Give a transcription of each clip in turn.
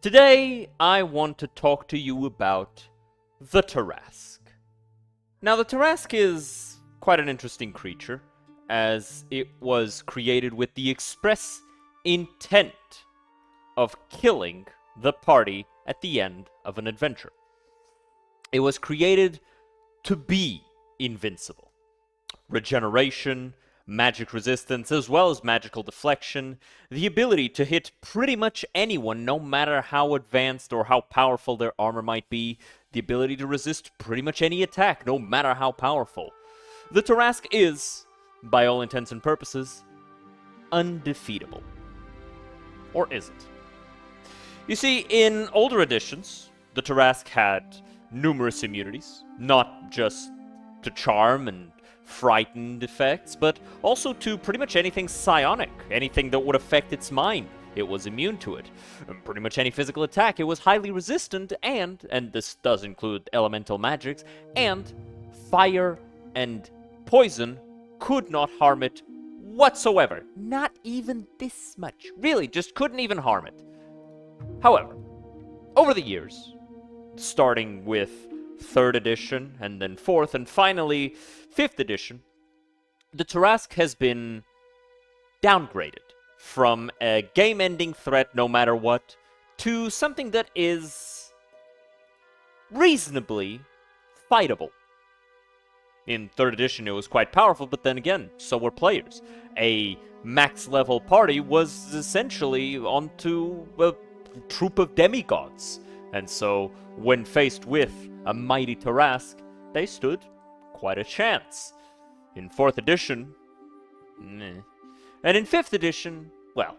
Today, I want to talk to you about the Tarrasque. Now, the Tarrasque is quite an interesting creature, as it was created with the express intent of killing the party at the end of an adventure. It was created to be invincible. Regeneration, magic resistance, as well as magical deflection, the ability to hit pretty much anyone, no matter how advanced or how powerful their armor might be, the ability to resist pretty much any attack, no matter how powerful. The Tarrasque is, by all intents and purposes, undefeatable. Or isn't. You see, in older editions, the Tarrasque had numerous immunities, not just to charm and frightened effects, but also to pretty much anything psionic, anything that would affect its mind. It was immune to it. And pretty much any physical attack, it was highly resistant, and this does include elemental magics, and fire and poison could not harm it whatsoever. Not even this much. Really, just couldn't even harm it. However, over the years, starting with 3rd edition, and then 4th, and finally 5th edition, the Tarrasque has been downgraded from a game-ending threat no matter what, to something that is reasonably fightable. In 3rd edition, it was quite powerful, but then again, so were players. A max-level party was essentially onto a troop of demigods, and so when faced with a mighty Tarrasque, they stood quite a chance. In 4th edition, meh. And in 5th edition, well,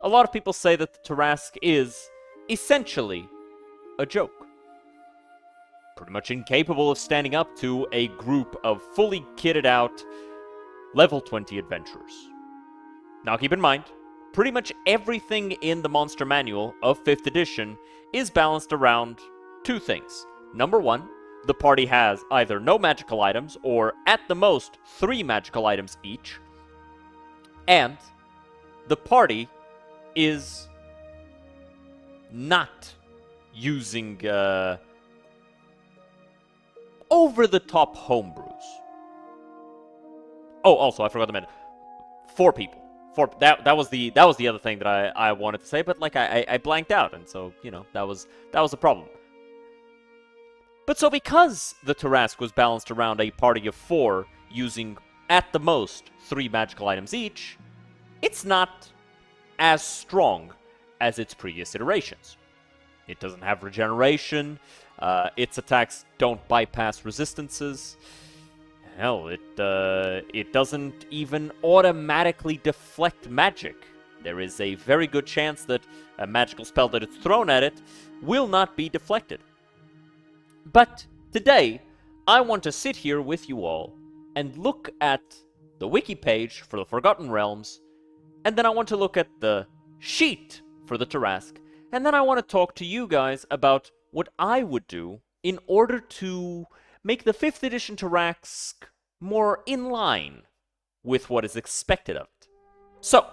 a lot of people say that the Tarrasque is essentially a joke. Pretty much incapable of standing up to a group of fully kitted out level 20 adventurers. Now keep in mind, pretty much everything in the monster manual of 5th edition is balanced around two things. Number one, the party has either no magical items or at the most 3 magical items each. And the party is not using over-the-top homebrews. Oh, also, I forgot to mention, 4 people. That was the other thing that I wanted to say, but like I blanked out, and so that was a problem. But so because the Tarrasque was balanced around a party of 4 using at the most 3 magical items each, it's not as strong as its previous iterations. It doesn't have regeneration. Its attacks don't bypass resistances. Hell, it doesn't even automatically deflect magic. There is a very good chance that a magical spell that is thrown at it will not be deflected. But today, I want to sit here with you all and look at the wiki page for the Forgotten Realms, and then I want to look at the sheet for the Tarrasque, and then I want to talk to you guys about what I would do in order to make the 5th edition Tarrasque more in line with what is expected of it. So,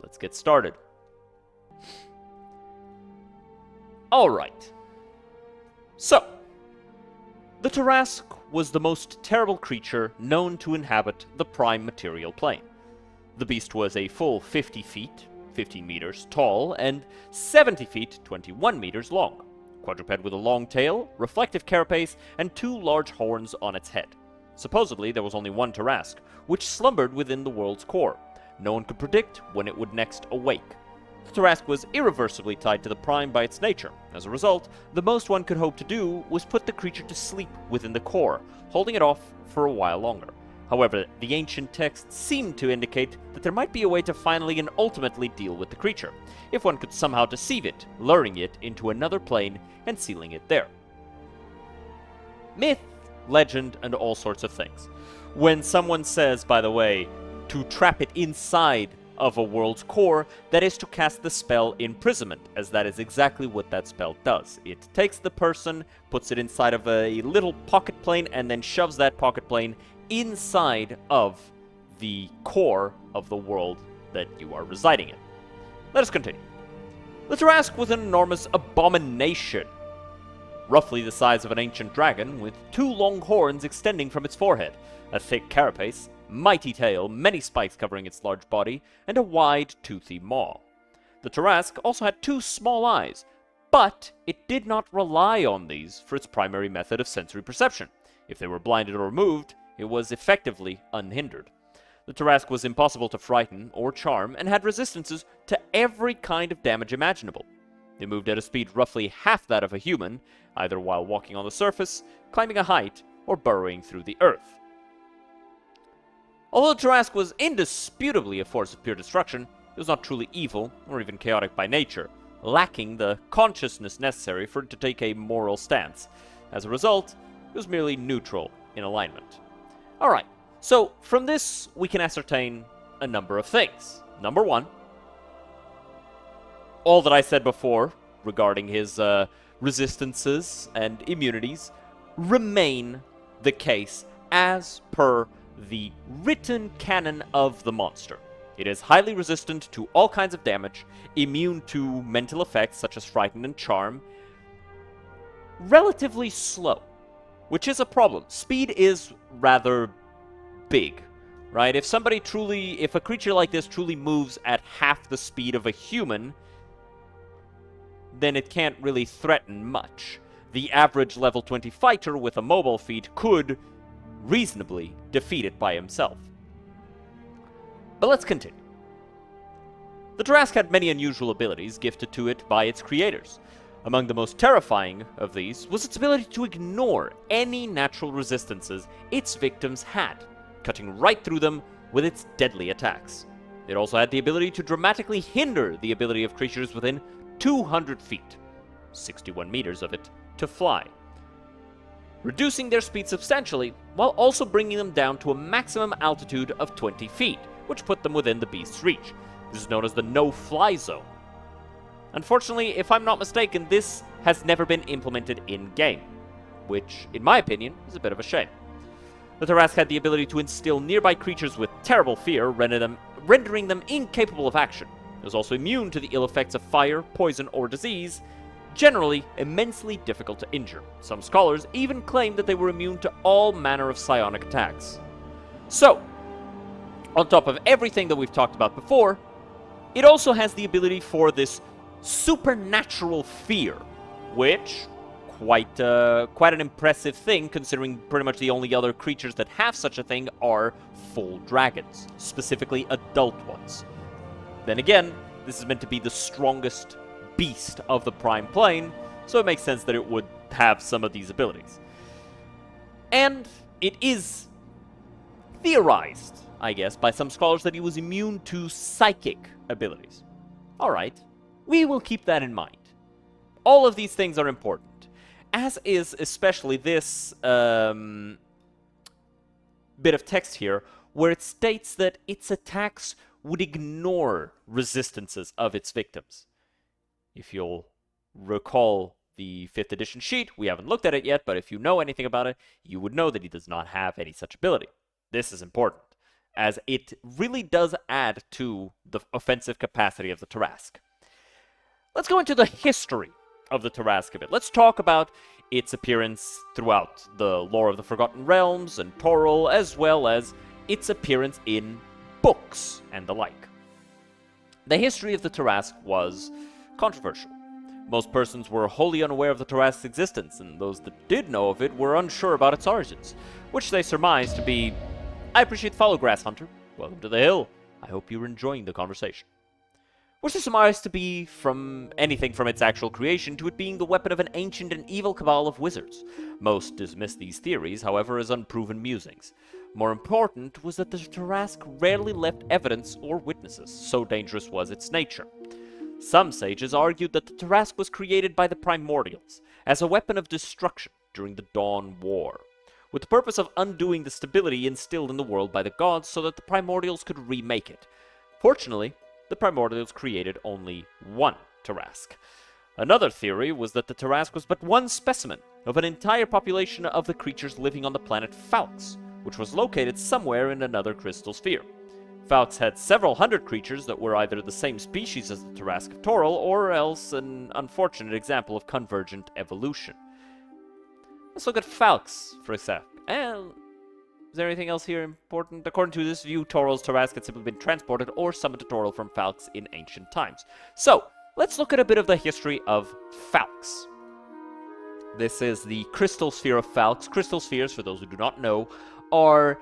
let's get started. Alright. So, the Tarrasque was the most terrible creature known to inhabit the prime material plane. The beast was a full 50 feet, 15 meters tall, and 70 feet, 21 meters long. Quadruped with a long tail, reflective carapace, and 2 large horns on its head. Supposedly, there was only one Tarrasque, which slumbered within the world's core. No one could predict when it would next awake. The Tarrasque was irreversibly tied to the Prime by its nature. As a result, the most one could hope to do was put the creature to sleep within the core, holding it off for a while longer. However, the ancient texts seemed to indicate that there might be a way to finally and ultimately deal with the creature, if one could somehow deceive it, luring it into another plane and sealing it there. Myth, legend, and all sorts of things. When someone says, by the way, to trap it inside of a world's core, that is to cast the spell Imprisonment, as that is exactly what that spell does. It takes the person, puts it inside of a little pocket plane, and then shoves that pocket plane inside of the core of the world that you are residing in. Let us continue. The Tarrasque was an enormous abomination, roughly the size of an ancient dragon, with 2 long horns extending from its forehead, a thick carapace, mighty tail, many spikes covering its large body, and a wide, toothy maw. The Tarrasque also had 2 small eyes, but it did not rely on these for its primary method of sensory perception. If they were blinded or removed, it was effectively unhindered. The Tarrasque was impossible to frighten or charm, and had resistances to every kind of damage imaginable. They moved at a speed roughly half that of a human, either while walking on the surface, climbing a height, or burrowing through the earth. Although the Tarrasque was indisputably a force of pure destruction, it was not truly evil, or even chaotic by nature, lacking the consciousness necessary for it to take a moral stance. As a result, it was merely neutral in alignment. Alright, so from this we can ascertain a number of things. Number 1, all that I said before regarding his resistances and immunities remain the case as per the written canon of the monster. It is highly resistant to all kinds of damage, immune to mental effects such as frighten and charm, relatively slow, which is a problem. Speed is rather big, right? If a creature like this truly moves at half the speed of a human, then it can't really threaten much. The average level 20 fighter with a mobile feat could reasonably defeat it by himself. But let's continue. The Tarrasque had many unusual abilities gifted to it by its creators. Among the most terrifying of these was its ability to ignore any natural resistances its victims had, cutting right through them with its deadly attacks. It also had the ability to dramatically hinder the ability of creatures within 200 feet, 61 meters of it, to fly, reducing their speed substantially while also bringing them down to a maximum altitude of 20 feet, which put them within the beast's reach. This is known as the no-fly zone. Unfortunately, if I'm not mistaken, this has never been implemented in-game, which, in my opinion, is a bit of a shame. The Tarrasque had the ability to instill nearby creatures with terrible fear, rendering them incapable of action. It was also immune to the ill effects of fire, poison, or disease, generally immensely difficult to injure. Some scholars even claim that they were immune to all manner of psionic attacks. So, on top of everything that we've talked about before, it also has the ability for this supernatural fear, which, quite an impressive thing, considering pretty much the only other creatures that have such a thing are full dragons, specifically adult ones. Then again, this is meant to be the strongest beast of the Prime Plane, so it makes sense that it would have some of these abilities. And it is theorized, I guess, by some scholars that he was immune to psychic abilities. Alright, we will keep that in mind. All of these things are important, as is especially this bit of text here, where it states that its attacks would ignore resistances of its victims. If you'll recall the 5th edition sheet, we haven't looked at it yet, but if you know anything about it, you would know that he does not have any such ability. This is important, as it really does add to the offensive capacity of the Tarrasque. Let's go into the history of the Tarrasque a bit. Let's talk about its appearance throughout the lore of the Forgotten Realms and Toril, as well as its appearance in books and the like. The history of the Tarrasque was controversial. Most persons were wholly unaware of the Tarrasque's existence, and those that did know of it were unsure about its origins, which they surmised to be, "I appreciate the follow, Grass Hunter. Welcome to the hill. I hope you're enjoying the conversation." Which they surmised to be from anything from its actual creation to it being the weapon of an ancient and evil cabal of wizards. Most dismissed these theories, however, as unproven musings. More important was that the Tarrasque rarely left evidence or witnesses, so dangerous was its nature. Some sages argued that the Tarrasque was created by the Primordials as a weapon of destruction during the Dawn War, with the purpose of undoing the stability instilled in the world by the gods so that the Primordials could remake it. Fortunately, the Primordials created only one Tarrasque. Another theory was that the Tarrasque was but one specimen of an entire population of the creatures living on the planet Falx, which was located somewhere in another crystal sphere. Falx had several hundred creatures that were either the same species as the Tarrasque of Toril, or else an unfortunate example of convergent evolution. Let's look at Falx for a sec. And is there anything else here important? According to this view, Toril's Tarrasque had simply been transported or summoned to Toril from Falx in ancient times. So, let's look at a bit of the history of Falx. This is the crystal sphere of Falx. Crystal spheres, for those who do not know, are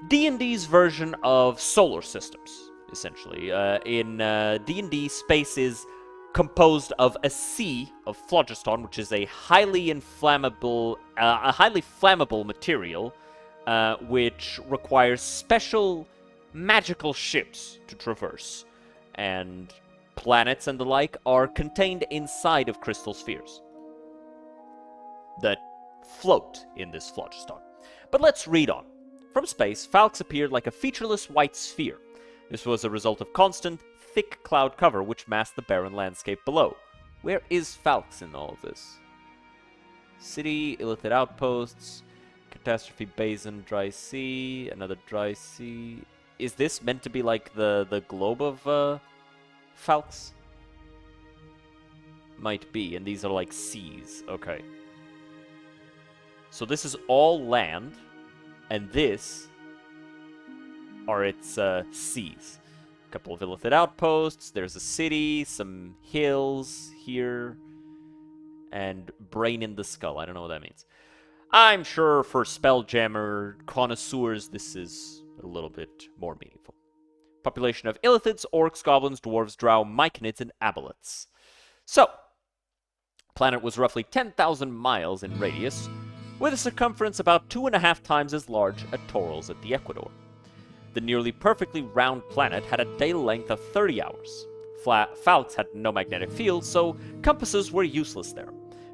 D&D's version of solar systems, essentially. In D&D, space is composed of a sea of phlogiston, which is a highly flammable material, which requires special magical ships to traverse, and planets and the like are contained inside of crystal spheres that float in this phlogiston. But let's read on. From space, Falx appeared like a featureless white sphere. This was a result of constant, thick cloud cover which masked the barren landscape below. Where is Falx in all of this? City, illithid outposts, catastrophe basin, dry sea, another dry sea. Is this meant to be like the globe of Falx? Might be, and these are like seas. Okay. So this is all land, and this are its seas. A couple of illithid outposts, there's a city, some hills here, and brain in the skull. I don't know what that means. I'm sure for Spelljammer connoisseurs, this is a little bit more meaningful. Population of illithids, orcs, goblins, dwarves, drow, myconids, and aboleths. So, planet was roughly 10,000 miles in radius, with a circumference about 2.5 times as large as Toril's at the Equator. The nearly perfectly round planet had a day length of 30 hours. Falx had no magnetic field, so compasses were useless there.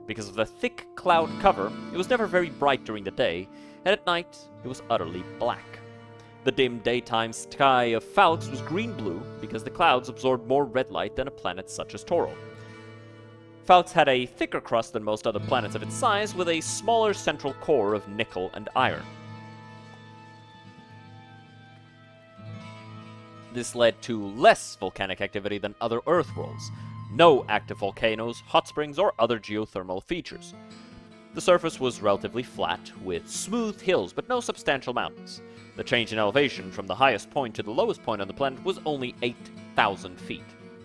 Because of the thick cloud cover, it was never very bright during the day, and at night it was utterly black. The dim daytime sky of Falx was green-blue because the clouds absorbed more red light than a planet such as Toril. Falx had a thicker crust than most other planets of its size, with a smaller central core of nickel and iron. This led to less volcanic activity than other Earth worlds. No active volcanoes, hot springs, or other geothermal features. The surface was relatively flat, with smooth hills but no substantial mountains. The change in elevation from the highest point to the lowest point on the planet was only 8,000 feet.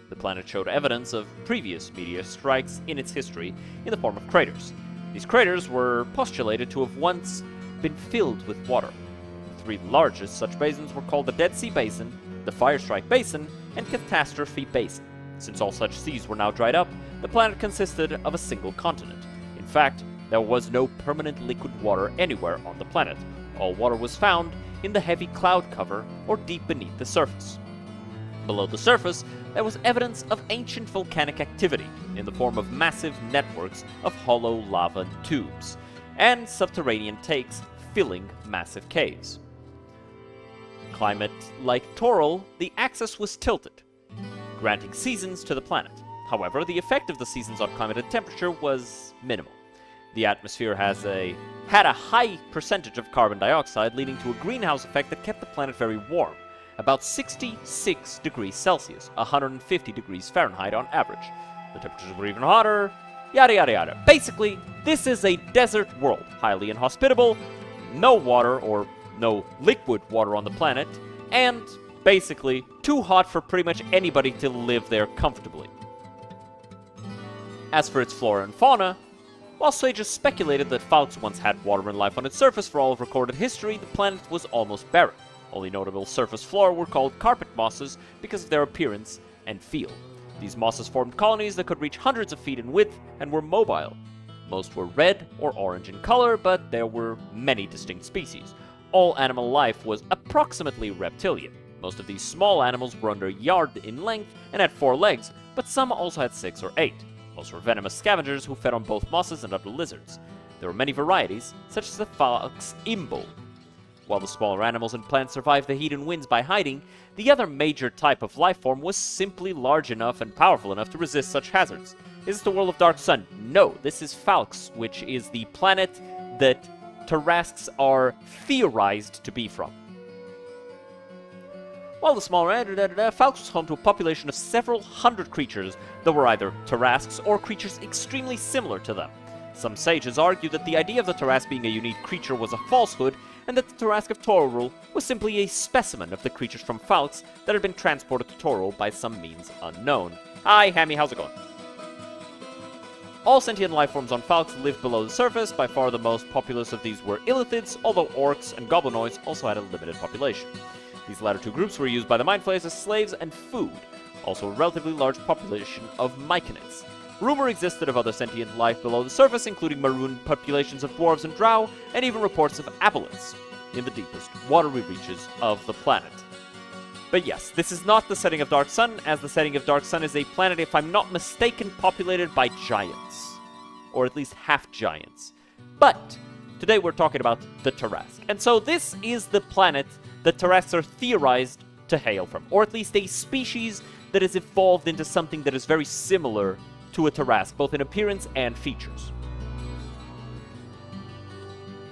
The planet showed evidence of previous meteor strikes in its history in the form of craters. These craters were postulated to have once been filled with water. The three largest such basins were called the Dead Sea Basin, the Firestrike Basin, and Catastrophe Basin. Since all such seas were now dried up, the planet consisted of a single continent. In fact, there was no permanent liquid water anywhere on the planet. All water was found in the heavy cloud cover or deep beneath the surface. Below the surface, there was evidence of ancient volcanic activity in the form of massive networks of hollow lava tubes and subterranean takes filling massive caves. Climate like Toril, the axis was tilted, granting seasons to the planet. However, the effect of the seasons on climate and temperature was minimal. The atmosphere had a high percentage of carbon dioxide, leading to a greenhouse effect that kept the planet very warm, about 66 degrees Celsius, 150 degrees Fahrenheit on average. The temperatures were even hotter, yada yada yada. Basically, this is a desert world, highly inhospitable, no water or no liquid water on the planet, and basically too hot for pretty much anybody to live there comfortably. As for its flora and fauna, while sages speculated that Falx once had water and life on its surface for all of recorded history, the planet was almost barren. Only notable surface flora were called carpet mosses because of their appearance and feel. These mosses formed colonies that could reach hundreds of feet in width and were mobile. Most were red or orange in color, but there were many distinct species. All animal life was approximately reptilian. Most of these small animals were under a yard in length and had 4 legs, but some also had 6 or 8. Most were venomous scavengers who fed on both mosses and other lizards. There were many varieties, such as the Falx imbo. While the smaller animals and plants survived the heat and winds by hiding, the other major type of life form was simply large enough and powerful enough to resist such hazards. Is this the world of Dark Sun? No, this is Falx, which is the planet that Tarrasques are theorized to be from. while the smaller Falx was home to a population of several hundred creatures that were either Tarrasques or creatures extremely similar to them. Some sages argue that the idea of the Tarrasque being a unique creature was a falsehood, and that the Tarrasque of Toril was simply a specimen of the creatures from Falx that had been transported to Toril by some means unknown. Hi, Hammy, how's it going? All sentient life forms on Falx lived below the surface. By far the most populous of these were illithids, although orcs and goblinoids also had a limited population. These latter two groups were used by the Mind Flayers as slaves and food, also a relatively large population of myconids. Rumor existed of other sentient life below the surface, including maroon populations of dwarves and drow, and even reports of aboleths in the deepest, watery reaches of the planet. But yes, this is not the setting of Dark Sun, as the setting of Dark Sun is a planet, if I'm not mistaken, populated by giants. Or at least half-giants. But today we're talking about the Tarrasque. And so this is the planet that Tarrasques are theorized to hail from, or at least a species that has evolved into something that is very similar to a Tarrasque, both in appearance and features.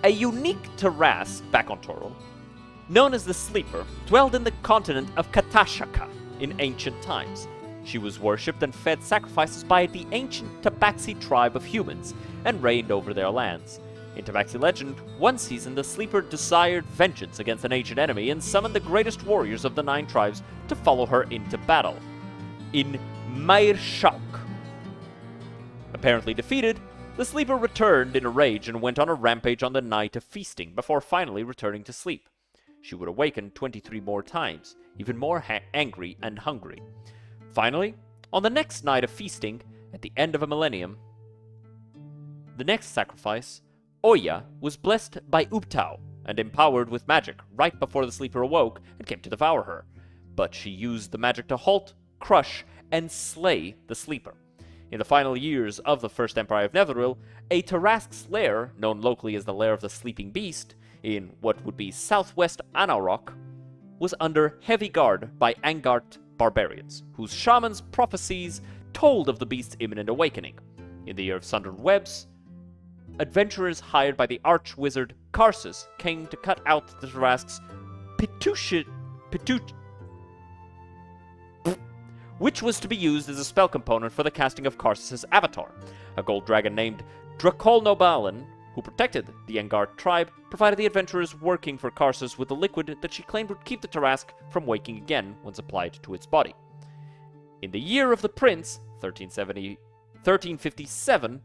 A unique Tarrasque, back on Toril, known as the Sleeper, dwelled in the continent of Katashaka in ancient times. She was worshipped and fed sacrifices by the ancient Tabaxi tribe of humans, and reigned over their lands. In Tabaxi legend, one season the Sleeper desired vengeance against an ancient enemy and summoned the greatest warriors of the 9 tribes to follow her into battle. In Mair Shauk. Apparently defeated, the Sleeper returned in a rage and went on a rampage on the night of feasting, before finally returning to sleep. She would awaken 23 more times, even more angry and hungry. Finally, on the next night of feasting, at the end of a millennium, the next sacrifice, Oya was blessed by Ubtao and empowered with magic right before the Sleeper awoke and came to devour her. But she used the magic to halt, crush, and slay the Sleeper. In the final years of the First Empire of Netheril, a Tarrasque's lair, known locally as the Lair of the Sleeping Beast, in what would be southwest Anauroch, was under heavy guard by Angart barbarians, whose shamans' prophecies told of the beast's imminent awakening. In the year of Sundered Webs, adventurers hired by the arch-wizard Karsus came to cut out the Tarrasque's which was to be used as a spell component for the casting of Karsus' avatar. A gold dragon named Dracolnobalan, who protected the Angart tribe, provided the adventurers working for Karsus with a liquid that she claimed would keep the Tarrasque from waking again once applied to its body. In the year of the prince, 1357,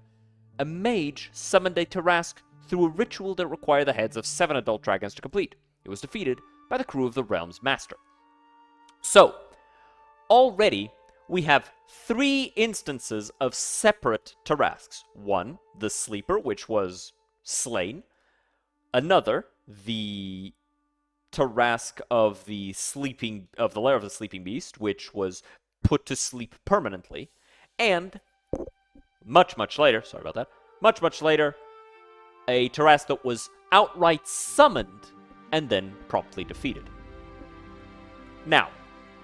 a mage summoned a Tarrasque through a ritual that required the heads of 7 adult dragons to complete. It was defeated by the crew of the realm's master. So, already, we have 3 instances of separate Tarrasques. One, the Sleeper, which was slain. Another, the Tarrasque of the Lair of the Sleeping Beast, which was put to sleep permanently. And much later, much later, a Tarrasque that was outright summoned and then promptly defeated. Now,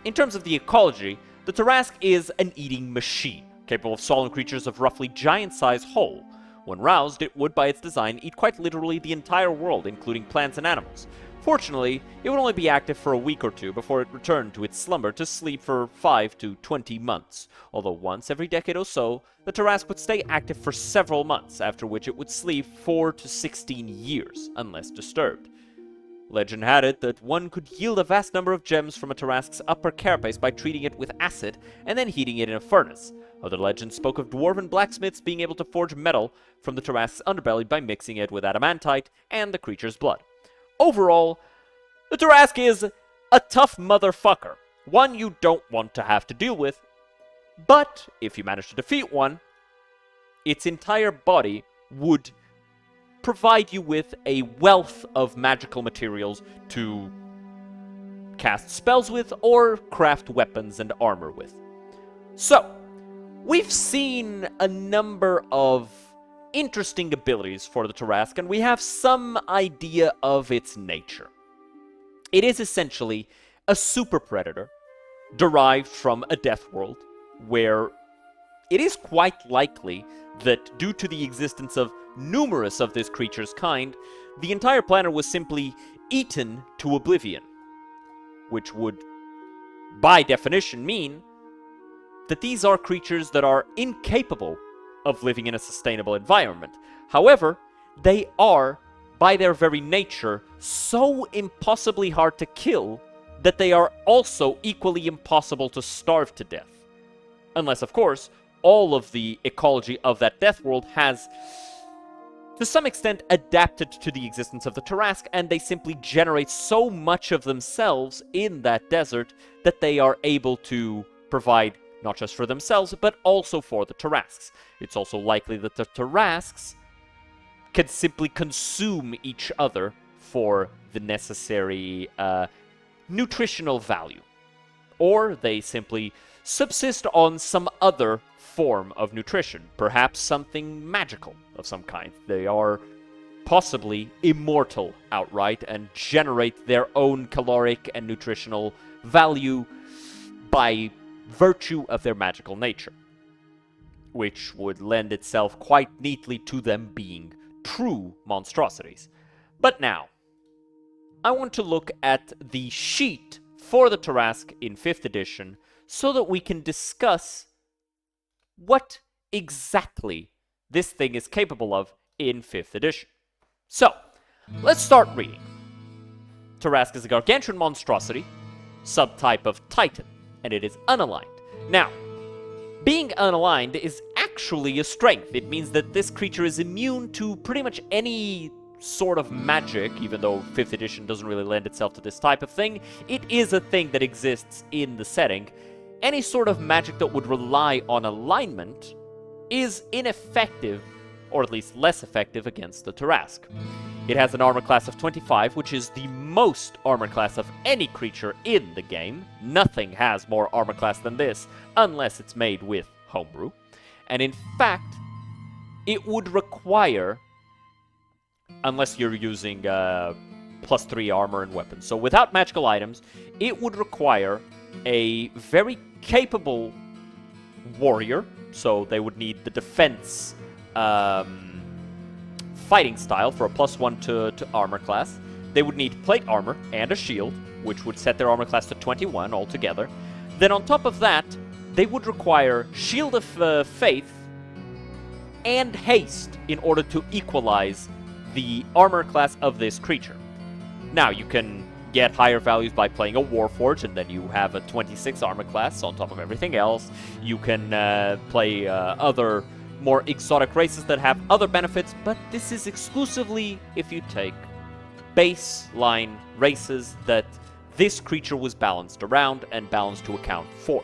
in terms of the ecology, the Tarrasque is an eating machine, capable of swallowing creatures of roughly giant-sized whole. When roused, it would, by its design, eat quite literally the entire world, including plants and animals. Fortunately, it would only be active for a week or two before it returned to its slumber to sleep for 5 to 20 months, although once every decade or so, the Tarrasque would stay active for several months, after which it would sleep 4 to 16 years, unless disturbed. Legend had it that one could yield a vast number of gems from a Tarrasque's upper carapace by treating it with acid and then heating it in a furnace. Other legends spoke of dwarven blacksmiths being able to forge metal from the Tarrasque's underbelly by mixing it with adamantite and the creature's blood. Overall, the Tarrasque is a tough motherfucker, one you don't want to have to deal with, but if you manage to defeat one, its entire body would provide you with a wealth of magical materials to cast spells with or craft weapons and armor with. So, we've seen a number of interesting abilities for the Tarrasque, and we have some idea of its nature. It is essentially a super predator derived from a death world, where it is quite likely that due to the existence of numerous of this creature's kind, the entire planet was simply eaten to oblivion, which would by definition, mean that these are creatures that are incapable of living in a sustainable environment. However, they are, by their very nature, so impossibly hard to kill that they are also equally impossible to starve to death. Unless, of course, all of the ecology of that death world has, to some extent, adapted to the existence of the Tarrasque, and they simply generate so much of themselves in that desert that they are able to provide not just for themselves, but also for the Tarrasques. It's also likely that the Tarrasques can simply consume each other for the necessary nutritional value. Or they simply subsist on some other form of nutrition, perhaps something magical of some kind. They are possibly immortal outright and generate their own caloric and nutritional value by virtue of their magical nature, which would lend itself quite neatly to them being true monstrosities. But now, I want to look at the sheet for the Tarrasque in 5th edition so that we can discuss what exactly this thing is capable of in 5th edition. So, let's start reading. Tarrasque is a gargantuan monstrosity, subtype of Titan, and it is unaligned. Now, being unaligned is actually a strength. It means that this creature is immune to pretty much any sort of magic, even though 5th edition doesn't really lend itself to this type of thing. It is a thing that exists in the setting. Any sort of magic that would rely on alignment is ineffective, or at least less effective, against the Tarrasque. It has an armor class of 25, which is the most armor class of any creature in the game. Nothing has more armor class than this, unless it's made with homebrew. And in fact, it would require, unless you're using plus 3 armor and weapons, so without magical items, it would require a very capable warrior, so they would need the defense fighting style for a plus 1 to armor class. They would need plate armor and a shield, which would set their armor class to 21 altogether. Then on top of that, they would require Shield of Faith and Haste in order to equalize the armor class of this creature. Now, you can get higher values by playing a Warforged, and then you have a 26 armor class on top of everything else. You can play other more exotic races that have other benefits, but this is exclusively if you take baseline races that this creature was balanced around and balanced to account for.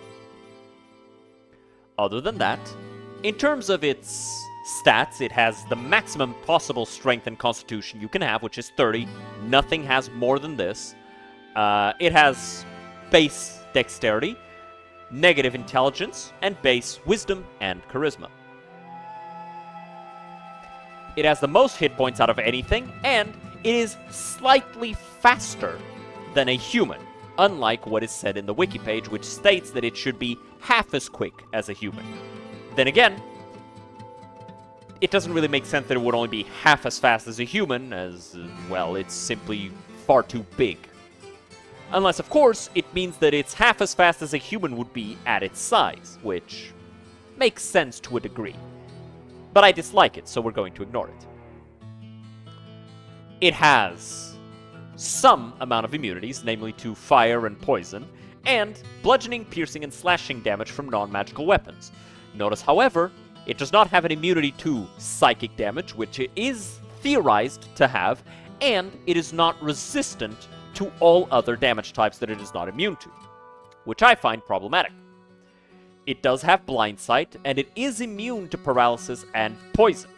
Other than that, in terms of its stats, it has the maximum possible strength and constitution you can have, which is 30. Nothing has more than this. It has base dexterity, negative intelligence, and base wisdom and charisma. It has the most hit points out of anything, and it is slightly faster than a human, unlike what is said in the wiki page, which states that it should be half as quick as a human. Then again, it doesn't really make sense that it would only be half as fast as a human, as, well, it's simply far too big. Unless, of course, it means that it's half as fast as a human would be at its size, which makes sense to a degree. But I dislike it, so we're going to ignore it. It has some amount of immunities, namely to fire and poison, and bludgeoning, piercing, and slashing damage from non-magical weapons. Notice, however, it does not have an immunity to psychic damage, which it is theorized to have, and it is not resistant to all other damage types that it is not immune to, which I find problematic. It does have blind sight, and it is immune to paralysis and poison.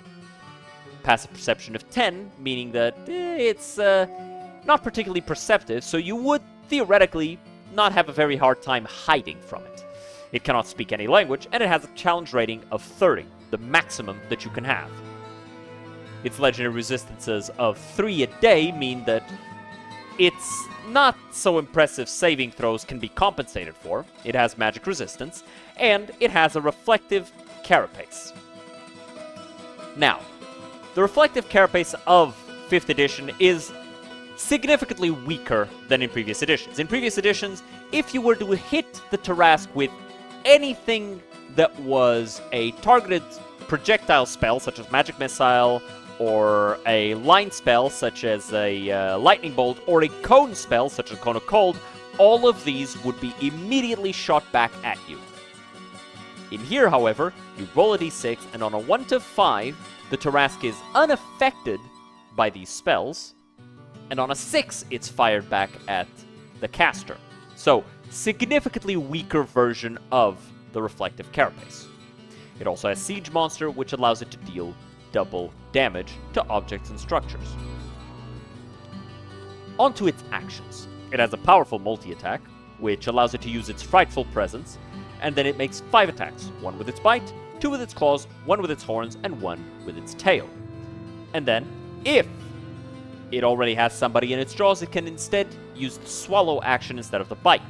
Passive perception of 10, meaning that it's not particularly perceptive, so you would theoretically not have a very hard time hiding from it. It cannot speak any language, and it has a challenge rating of 30, the maximum that you can have. Its legendary resistances of 3 a day mean that its not so impressive saving throws can be compensated for. It has magic resistance, and it has a reflective carapace. Now, the reflective carapace of 5th edition is significantly weaker than in previous editions. In previous editions, if you were to hit the Tarrasque with anything that was a targeted projectile spell, such as Magic Missile, or a line spell, such as a Lightning Bolt, or a cone spell, such as Cone of Cold, all of these would be immediately shot back at you. In here, however, you roll a d6, and on a 1 to 5, the Tarrasque is unaffected by these spells, and on a 6, it's fired back at the caster. So, significantly weaker version of the Reflective Carapace. It also has Siege Monster, which allows it to deal double damage to objects and structures. Onto its actions. It has a powerful multi-attack, which allows it to use its Frightful Presence, and then it makes 5 attacks, 1 with its bite, 2 with its claws, 1 with its horns, and 1 with its tail. And then, if it already has somebody in its jaws, it can instead use the Swallow action instead of the bite.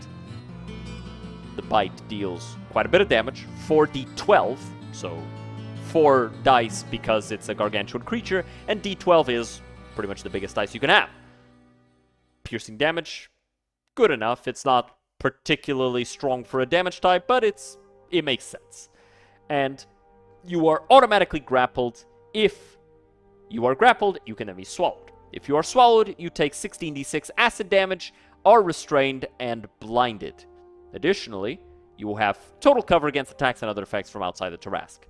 The bite deals quite a bit of damage, 4d12, so 4 dice because it's a gargantuan creature, and d12 is pretty much the biggest dice you can have. Piercing damage, good enough. It's not particularly strong for a damage type, but it makes sense. And you are automatically grappled. If you are grappled, you can then be swallowed. If you are swallowed, you take 16d6 acid damage, are restrained, and blinded. Additionally, you will have total cover against attacks and other effects from outside the Tarrasque.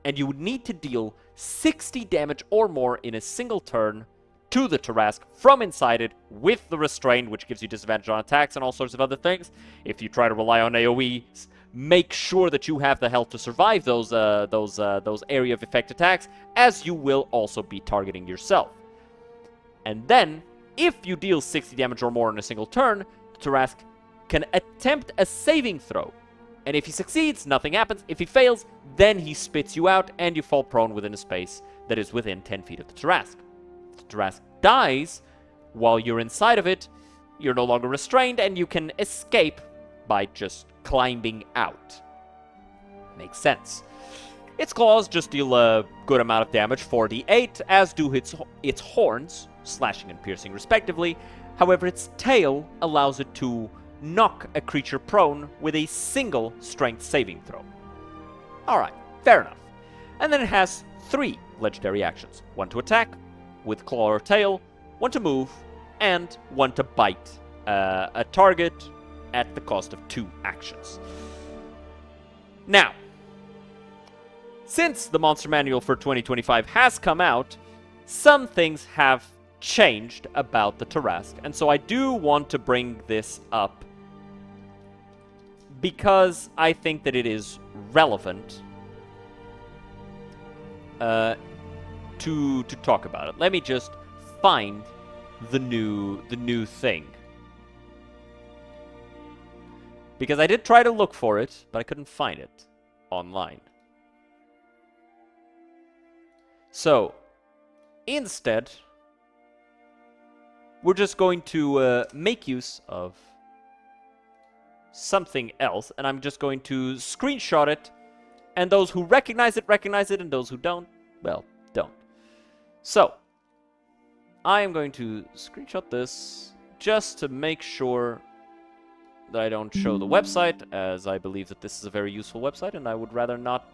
And you would need to deal 60 damage or more in a single turn to the Tarrasque from inside it with the restrained, which gives you disadvantage on attacks and all sorts of other things. If you try to rely on AoEs, make sure that you have the health to survive those area of effect attacks, as you will also be targeting yourself. And then, if you deal 60 damage or more in a single turn, the Tarrasque can attempt a saving throw. And if he succeeds, nothing happens. If he fails, then he spits you out and you fall prone within a space that is within 10 feet of the Tarrasque. If the Tarrasque dies while you're inside of it, you're no longer restrained and you can escape by just climbing out. Makes sense. Its claws just deal a good amount of damage, 4d8, as do its horns, slashing and piercing respectively. However, its tail allows it to knock a creature prone with a single strength saving throw. Alright, fair enough. And then it has 3 legendary actions. 1 to attack with claw or tail, 1 to move, and 1 to bite a target at the cost of 2 actions. Now, since the Monster Manual for 2025 has come out, some things have changed about the Tarrasque, and so I do want to bring this up because I think that it is relevant to talk about it. Let me just find the new thing, because I did try to look for it, but I couldn't find it online. So instead, we're just going to make use of something else, and I'm just going to screenshot it, and those who recognize it, and those who don't, well, don't. So, I am going to screenshot this just to make sure that I don't show the website, as I believe that this is a very useful website, and I would rather not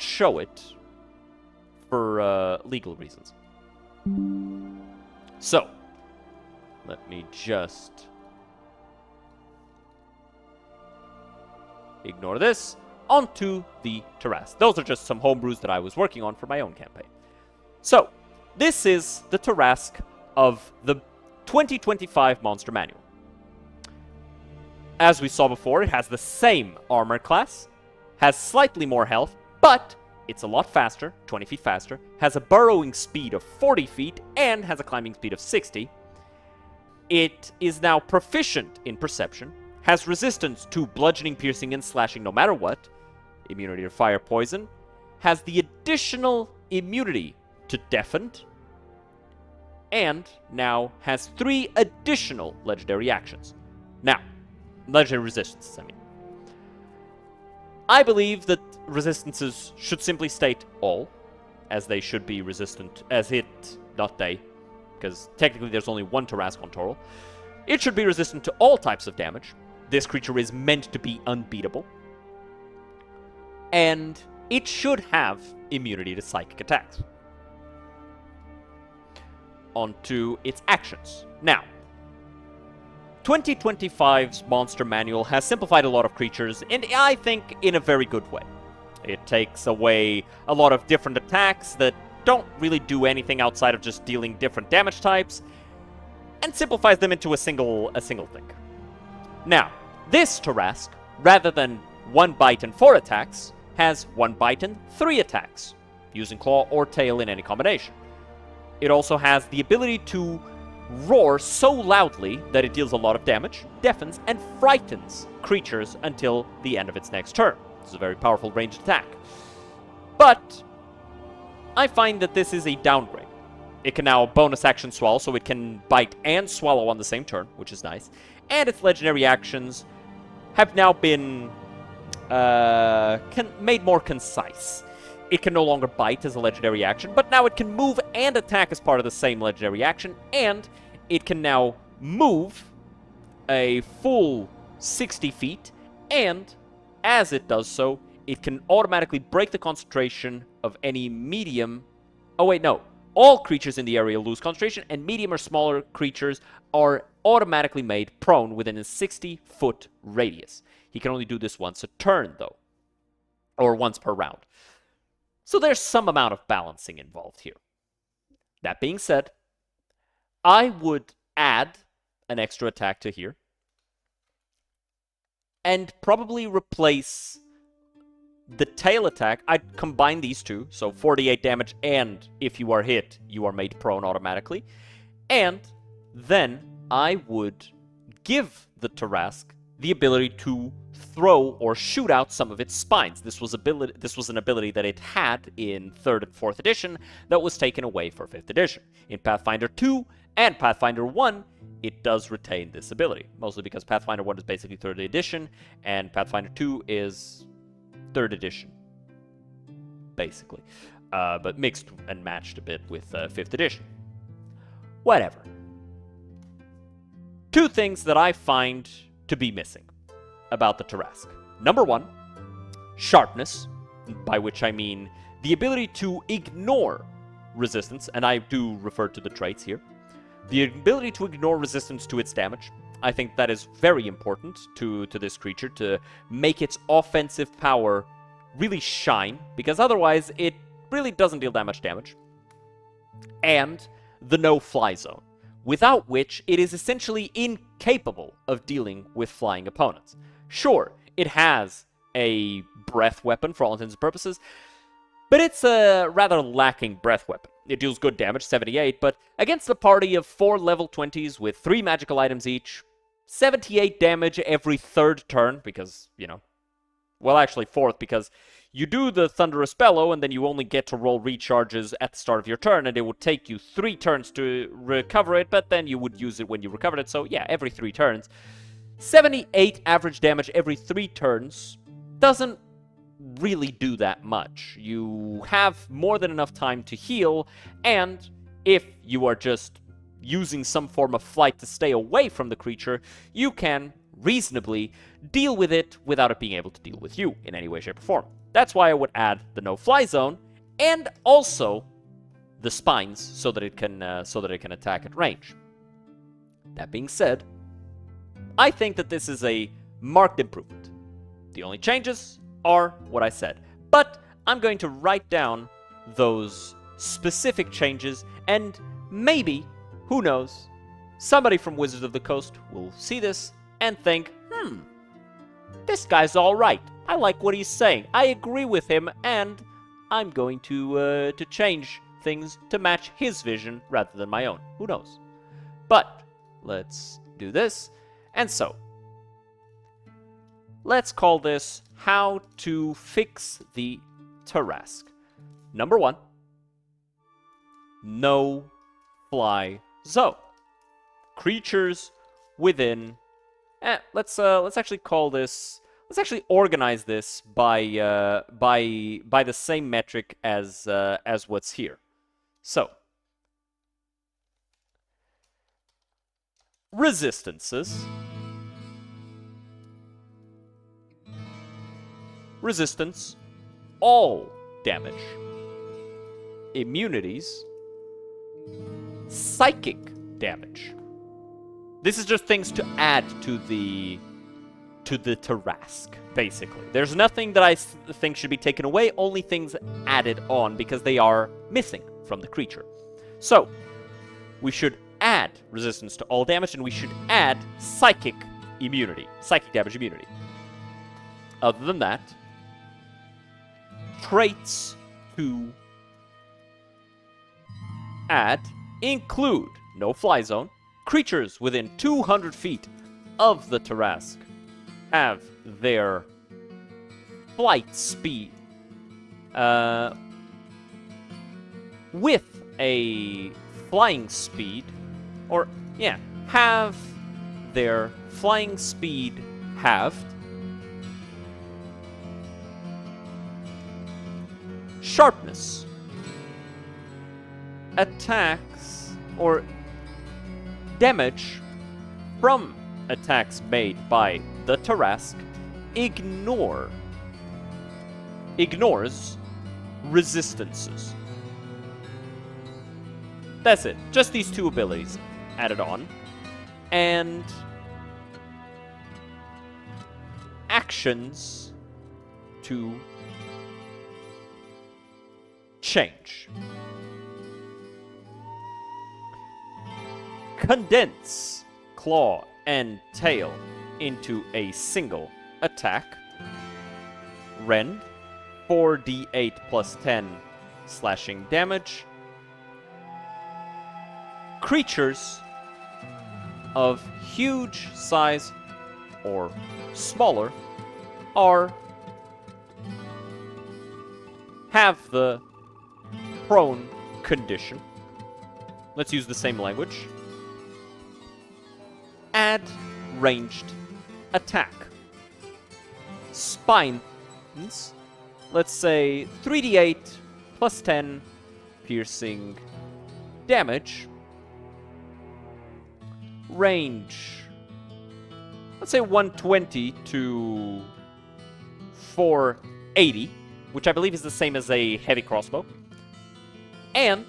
show it for legal reasons. So, let me just ignore this. Onto the Tarrasque. Those are just some homebrews that I was working on for my own campaign. So, this is the Tarrasque of the 2025 Monster Manual. As we saw before, it has the same armor class, has slightly more health, but it's a lot faster, 20 feet faster, has a burrowing speed of 40 feet, and has a climbing speed of 60. It is now proficient in perception, has resistance to bludgeoning, piercing, and slashing no matter what, immunity to fire, poison, has the additional immunity to deafened, and now has 3 additional legendary actions. Now, legendary resistances, I mean. I believe that resistances should simply state all, as they should be resistant as it, not they, because technically there's only one Tarrasque on Toril. It should be resistant to all types of damage. This creature is meant to be unbeatable. And it should have immunity to psychic attacks. On to its actions. Now, 2025's Monster Manual has simplified a lot of creatures, and I think in a very good way. It takes away a lot of different attacks that don't really do anything outside of just dealing different damage types, and simplifies them into a single thing. Now, this Tarrasque, rather than 1 bite and 4 attacks, has 1 bite and 3 attacks, using claw or tail in any combination. It also has the ability to roar so loudly that it deals a lot of damage, deafens, and frightens creatures until the end of its next turn. This is a very powerful ranged attack. But I find that this is a downgrade. It can now bonus action swallow, so it can bite and swallow on the same turn, which is nice. And its legendary actions have now been made more concise. It can no longer bite as a legendary action, but now it can move and attack as part of the same legendary action, and it can now move a full 60 feet, and as it does so, it can automatically break the concentration of any medium... Oh wait, no. All creatures in the area lose concentration, and medium or smaller creatures are automatically made prone within a 60-foot radius. He can only do this once a turn, though. Or once per round. So there's some amount of balancing involved here. That being said, I would add an extra attack to here. And probably replace the tail attack. I'd combine these two, so 48 damage, and if you are hit, you are made prone automatically. And then I would give the Tarrasque the ability to throw or shoot out some of its spines. This was an ability that it had in 3rd and 4th edition that was taken away for 5th edition. In Pathfinder 2 and Pathfinder 1, it does retain this ability, mostly because Pathfinder 1 is basically 3rd edition, and Pathfinder 2 is 3rd edition, basically. But mixed and matched a bit with 5th edition. Whatever. 2 things that I find to be missing about the Tarrasque. Number 1, sharpness, by which I mean the ability to ignore resistance, and I do refer to the traits here. The ability to ignore resistance to its damage. I think that is very important to this creature, to make its offensive power really shine, because otherwise it really doesn't deal that much damage. And the no-fly zone, without which it is essentially incapable of dealing with flying opponents. Sure, it has a breath weapon for all intents and purposes, but it's a rather lacking breath weapon. It deals good damage, 78, but against a party of 4 level 20s with 3 magical items each, 78 damage every 3rd turn, because, you know, well, actually 4th, because you do the Thunderous Bellow, and then you only get to roll recharges at the start of your turn, and it would take you 3 turns to recover it, but then you would use it when you recovered it, so yeah, every 3 turns. 78 average damage every 3 turns doesn't really do that much. You have more than enough time to heal, and if you are just using some form of flight to stay away from the creature, you can reasonably deal with it without it being able to deal with you in any way, shape, or form. That's why I would add the no-fly zone, and also the spines, so that it can attack at range. That being said, I think that this is a marked improvement. The only changes are what I said, but I'm going to write down those specific changes, and maybe, who knows, somebody from Wizards of the Coast will see this and think, this guy's all right. I like what he's saying. I agree with him, and I'm going to change things to match his vision rather than my own. Who knows? But let's do this. And so, let's call this How to Fix the Tarrasque. Number 1, no fly zone. Creatures within... let's actually call this... Let's actually organize this by the same metric as what's here. So, resistances, resistance, all damage, immunities, psychic damage. This is just things to add to the Tarrasque, basically. There's nothing that I think should be taken away, only things added on because they are missing from the creature. So, we should add resistance to all damage, and we should add psychic immunity, psychic damage immunity. Other than that, traits to add include no fly zone. Creatures within 200 feet of the Tarrasque have their flight speed with a flying speed, or yeah, have their flying speed halved. Sharpness. Attacks or damage from attacks made by the Tarrasque ignores resistances. That's it. Just these two abilities added on. And actions to change. Condense claw and tail into a single attack. Rend, 4d8 plus 10 slashing damage. Creatures of huge size or smaller have the prone condition. Let's use the same language. Add ranged attack. Spines, let's say 3d8 plus 10 piercing damage. Range, let's say 120 to 480, which I believe is the same as a heavy crossbow. And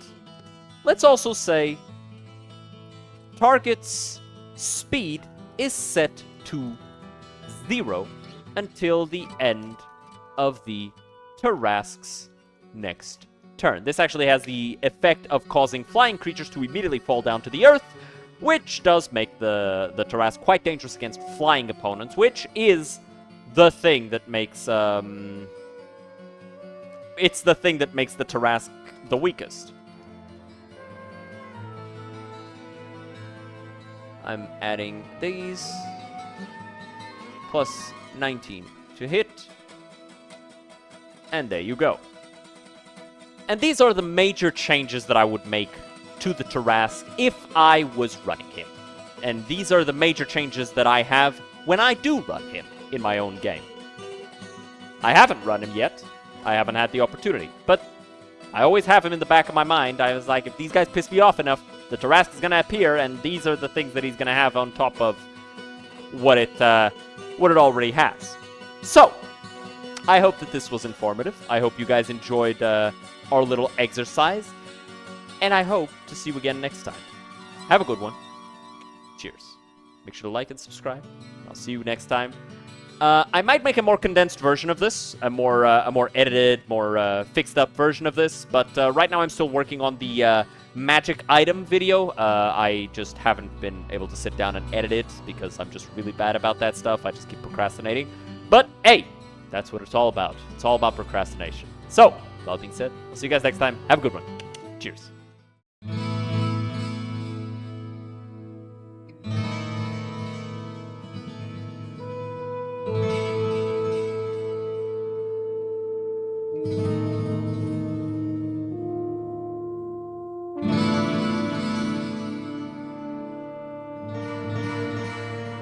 let's also say target's speed is set to 0 until the end of the Tarrasque's next turn. This actually has the effect of causing flying creatures to immediately fall down to the earth, which does make the Tarrasque quite dangerous against flying opponents, which is the thing that makes it's the thing that makes the Tarrasque the weakest. I'm adding these. Plus 19 to hit. And there you go. And these are the major changes that I would make to the Tarrasque if I was running him. And these are the major changes that I have when I do run him in my own game. I haven't run him yet. I haven't had the opportunity. But I always have him in the back of my mind. I was like, if these guys piss me off enough, the Tarrasque is going to appear, and these are the things that he's going to have on top of what it already has. So, I hope that this was informative. I hope you guys enjoyed our little exercise. And I hope to see you again next time. Have a good one. Cheers. Make sure to like and subscribe. I'll see you next time. I might make a more condensed version of this, a more edited, more fixed up version of this. But right now I'm still working on the magic item video. I just haven't been able to sit down and edit it because I'm just really bad about that stuff. I just keep procrastinating. But hey, that's what it's all about. It's all about procrastination. So, with all that being said, I'll see you guys next time. Have a good one. Cheers.